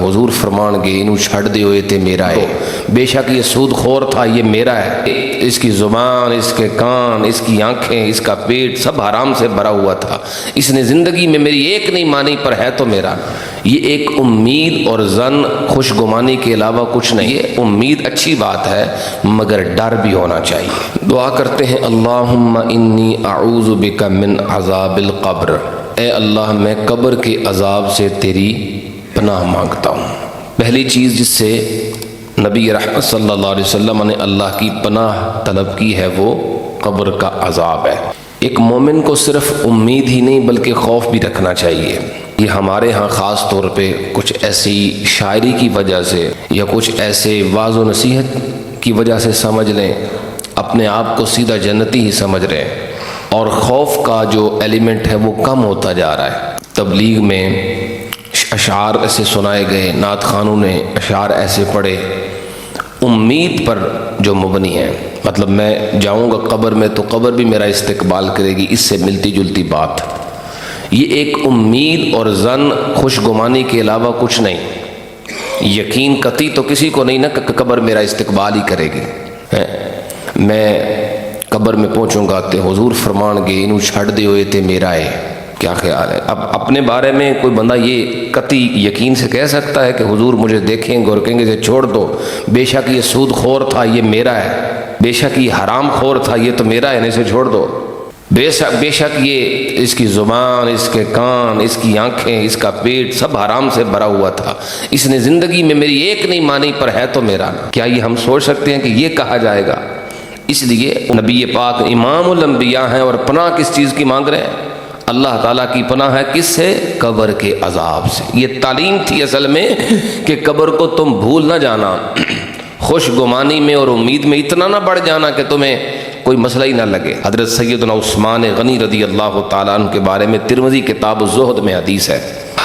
حضور فرمان گے انہوں چھڑ دے ہوئے تے میرا ہے، بے شک یہ سود خور تھا یہ میرا ہے، اس کی زبان، اس کے کان، اس کی آنکھیں، اس کا پیٹ سب حرام سے بھرا ہوا تھا، اس نے زندگی میں میری ایک نہیں مانی پر ہے تو میرا۔ یہ ایک امید اور ظن خوش گمانی کے علاوہ کچھ نہیں۔ یہ امید اچھی بات ہے مگر ڈر بھی ہونا چاہیے۔ دعا کرتے ہیں اللہم انی اعوذ بک من عذاب القبر، اے اللہ میں قبر کے عذاب سے تیری پناہ مانگتا ہوں۔ پہلی چیز جس سے نبی رحمت صلی اللہ علیہ وسلم نے اللہ کی پناہ طلب کی ہے وہ قبر کا عذاب ہے۔ ایک مومن کو صرف امید ہی نہیں بلکہ خوف بھی رکھنا چاہیے۔ یہ ہمارے ہاں خاص طور پہ کچھ ایسی شاعری کی وجہ سے یا کچھ ایسے واعظ و نصیحت کی وجہ سے سمجھ لیں اپنے آپ کو سیدھا جنتی ہی سمجھ رہے ہیں، اور خوف کا جو ایلیمنٹ ہے وہ کم ہوتا جا رہا ہے۔ تبلیغ میں اشعار ایسے سنائے گئے، نعت خانوں نے اشعار ایسے پڑھے امید پر جو مبنی ہے، مطلب میں جاؤں گا قبر میں تو قبر بھی میرا استقبال کرے گی، اس سے ملتی جلتی بات۔ یہ ایک امید اور ظن خوش گمانی کے علاوہ کچھ نہیں۔ یقین قطعی تو کسی کو نہیں نا کہ قبر میرا استقبال ہی کرے گی۔ میں قبر میں پہنچوں گا تے حضور فرمان گے انہوں چھڑ دے ہوئے تے میرا ہے، کیا خیال ہے؟ اب اپنے بارے میں کوئی بندہ یہ قطعی یقین سے کہہ سکتا ہے کہ حضور مجھے دیکھیں گے اور کہیں گے کہ چھوڑ دو، بے شک یہ سود خور تھا یہ میرا ہے، بے شک یہ حرام خور تھا یہ تو میرا ہے، اسے چھوڑ دو، بے شک یہ اس کی زبان، اس کے کان، اس کی آنکھیں، اس کا پیٹ سب حرام سے بھرا ہوا تھا، اس نے زندگی میں میری ایک نہیں مانی پر ہے تو میرا۔ کیا یہ ہم سوچ سکتے ہیں کہ یہ کہا جائے گا؟ اس لیے نبی پاک امام الانبیاء ہیں اور پناہ کس چیز کی مانگ رہے ہیں؟ اللہ تعالیٰ کی پناہ ہے کس سے؟ قبر کے عذاب سے۔ یہ تعلیم تھی اصل میں کہ قبر کو تم بھول نہ جانا، خوش گمانی میں اور امید میں اتنا نہ بڑھ جانا کہ تمہیں کوئی مسئلہ ہی نہ لگے۔ حضرت سیدنا عثمان غنی رضی اللہ تعالیٰ عنہ کے بارے میں ترمذی کتاب الزہد میں حدیث ہے۔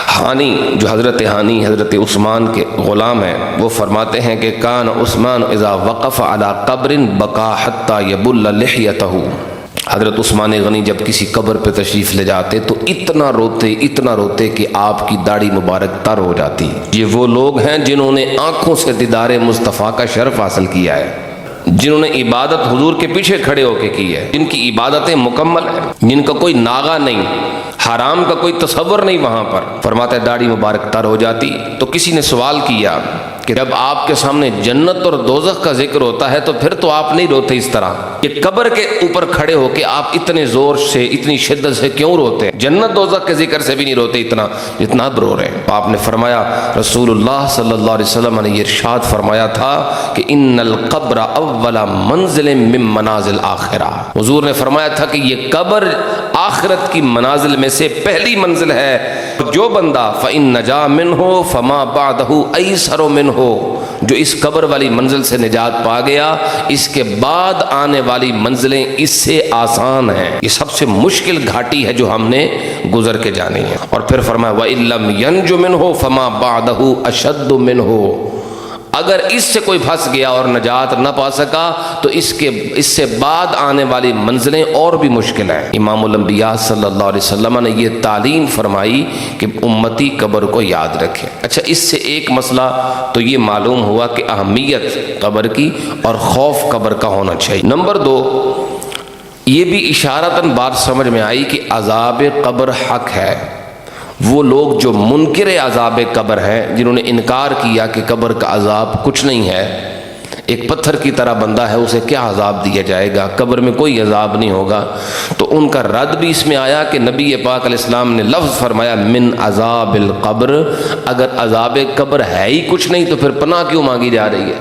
ہانی جو حضرت ہانی حضرت عثمان کے غلام ہیں وہ فرماتے ہیں کہ کان عثمان اذا وقف علی قبر بکا حتی یبل لحیتہ، حضرت عثمان غنی جب کسی قبر پہ تشریف لے جاتے تو اتنا روتے کہ آپ کی داڑھی مبارک تر ہو جاتی۔ یہ وہ لوگ ہیں جنہوں نے آنکھوں سے دیدار مصطفیٰ کا شرف حاصل کیا ہے، جنہوں نے عبادت حضور کے پیچھے کھڑے ہو کے کی ہے، جن کی عبادتیں مکمل ہیں، جن کا کوئی ناغہ نہیں، حرام کا کوئی تصور نہیں وہاں پر۔ فرماتا ہے داڑھی مبارک تر ہو جاتی۔ تو کسی نے سوال کیا کہ جب آپ کے سامنے جنت اور دوزخ کا ذکر ہوتا ہے تو پھر تو آپ نہیں روتے اس طرح، کہ قبر کے اوپر کھڑے ہو کے آپ اتنے زور سے اتنی شدت سے کیوں روتے ہیں؟ جنت دوزخ کے ذکر سے بھی نہیں روتے اتنا جتنا اب رو رہے ہیں۔ آپ نے فرمایا، رسول اللہ صلی اللہ علیہ وسلم نے یہ ارشاد فرمایا تھا کہ ان القبر اول منزل من منازل آخرہ، حضور نے فرمایا تھا کہ یہ قبر آخرت کی منازل میں سے پہلی منزل ہے۔ جو بندہ فإن نجا منہ فما بعدہ ایسر منہ، جو اس قبر والی منزل سے نجات پا گیا اس کے بعد آنے والی منزلیں اس سے آسان ہیں۔ یہ سب سے مشکل گھاٹی ہے جو ہم نے گزر کے جانی ہے۔ اور پھر فرمایا وَإِن لَّمْ يَنْجُ مِنْهُ فَمَا بَعْدَهُ أَشَدُّ مِنْهُ، اگر اس سے کوئی پھنس گیا اور نجات نہ پا سکا تو اس سے بعد آنے والی منزلیں اور بھی مشکل ہیں۔ امام الانبیاء صلی اللہ علیہ وسلم نے یہ تعلیم فرمائی کہ امتی قبر کو یاد رکھے۔ اچھا، اس سے ایک مسئلہ تو یہ معلوم ہوا کہ اہمیت قبر کی اور خوف قبر کا ہونا چاہیے۔ نمبر 2، یہ بھی اشارتاً بات سمجھ میں آئی کہ عذاب قبر حق ہے۔ وہ لوگ جو منکر عذاب قبر ہیں، جنہوں نے انکار کیا کہ قبر کا عذاب کچھ نہیں ہے، ایک پتھر کی طرح بندہ ہے اسے کیا عذاب دیا جائے گا، قبر میں کوئی عذاب نہیں ہوگا، تو ان کا رد بھی اس میں آیا کہ نبی پاک علیہ السلام نے لفظ فرمایا من عذاب القبر، اگر عذاب قبر ہے ہی کچھ نہیں تو پھر پناہ کیوں مانگی جا رہی ہے؟